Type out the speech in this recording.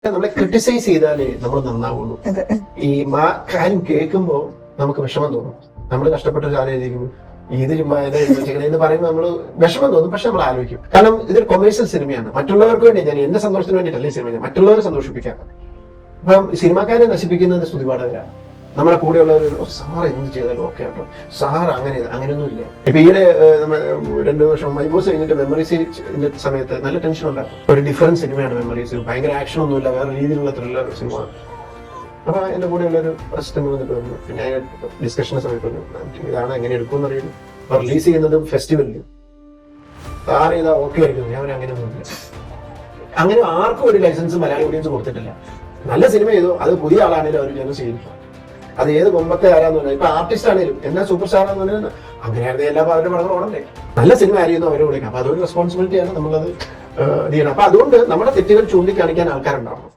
നമ്മളെ ക്രിട്ടിസൈസ് ചെയ്താലേ നമ്മൾ നന്നാവുള്ളൂ. ഈ കാര്യം കേൾക്കുമ്പോൾ നമുക്ക് വിഷമം തോന്നും. നമ്മൾ കഷ്ടപ്പെട്ട കാര്യം എഴുതിയിരിക്കുന്നു, ഇത് ചുമ്മാ എന്ന് പറയുമ്പോൾ നമ്മൾ വിഷമം തോന്നും. പക്ഷെ നമ്മൾ ആലോചിക്കും, കാരണം ഇതൊരു കൊമേഴ്സ്യൽ സിനിമയാണ്. മറ്റുള്ളവർക്ക് വേണ്ടി, ഞാൻ എന്റെ സന്തോഷത്തിന് വേണ്ടിയിട്ടല്ലേ സിനിമ, മറ്റുള്ളവരെ സന്തോഷിപ്പിക്കാൻ. അപ്പം സിനിമാക്കാരെ നശിപ്പിക്കുന്നത് സ്തുതിപാഠകരാണ്. നമ്മുടെ കൂടെയുള്ളവർ സാർ എന്ത് ചെയ്താലും ഓക്കെ ആട്ടോ, സാർ അങ്ങനെയൊന്നും ഇല്ല. ഇപ്പൊ ഈയിടെ നമ്മൾ 2 വർഷം മൈബോസ് കഴിഞ്ഞിട്ട് മെമ്മറീസിന്റെ സമയത്ത് നല്ല ടെൻഷൻ ഉണ്ടാകും. ഒരു ഡിഫറൻറ്റ് സിനിമയാണ് മെമ്മറീസ്, ഭയങ്കര ആക്ഷൻ ഒന്നുമില്ല, വേറെ രീതിയിലുള്ള ത്രില്ലർ സിനിമ. അപ്പൊ എന്റെ കൂടെയുള്ളൊരു പ്രശ്നം വന്നിട്ട് വന്നു. പിന്നെ ഡിസ്കഷന്റെ സമയത്ത് ഇതാണ് എങ്ങനെ എടുക്കുമെന്ന് അറിയുന്നു. അപ്പൊ റിലീസ് ചെയ്യുന്നതും ഫെസ്റ്റിവലിലും സാർ ചെയ്താൽ ഓക്കെ ആയിരിക്കും. ഞാൻ അങ്ങനെയൊന്നുമില്ല. അങ്ങനെ ആർക്കും ഒരു ലൈസൻസ് മലയാളി ഓഡിയൻസ് കൊടുത്തിട്ടില്ല. നല്ല സിനിമ ചെയ്തു, അത് പുതിയ ആളാണെങ്കിലും അവർ ജനം ചെയ്യും. അത് ഏത് കൊമ്പത്തെ ആരാന്ന് പറഞ്ഞാൽ, ഇപ്പൊ ആർട്ടിസ്റ്റ് ആണെങ്കിലും എന്നാ സൂപ്പർ സ്റ്റാർ ആണെന്ന് പറഞ്ഞാൽ അങ്ങനെയായിരുന്നു എല്ലാ അവരുടെ പടങ്ങളും ഓടണ്ടേ. നല്ല സിനിമ ആയിരുന്നു അവരെ വിളിക്കാം. അപ്പൊ അതൊരു റെസ്പോൺസിബിലിറ്റിയാണ്, നമ്മളത് ചെയ്യണം. അപ്പൊ അതുകൊണ്ട് നമ്മുടെ തെറ്റുകൾ ചൂണ്ടിക്കാണിക്കാൻ ആൾക്കാരുണ്ടാവണം.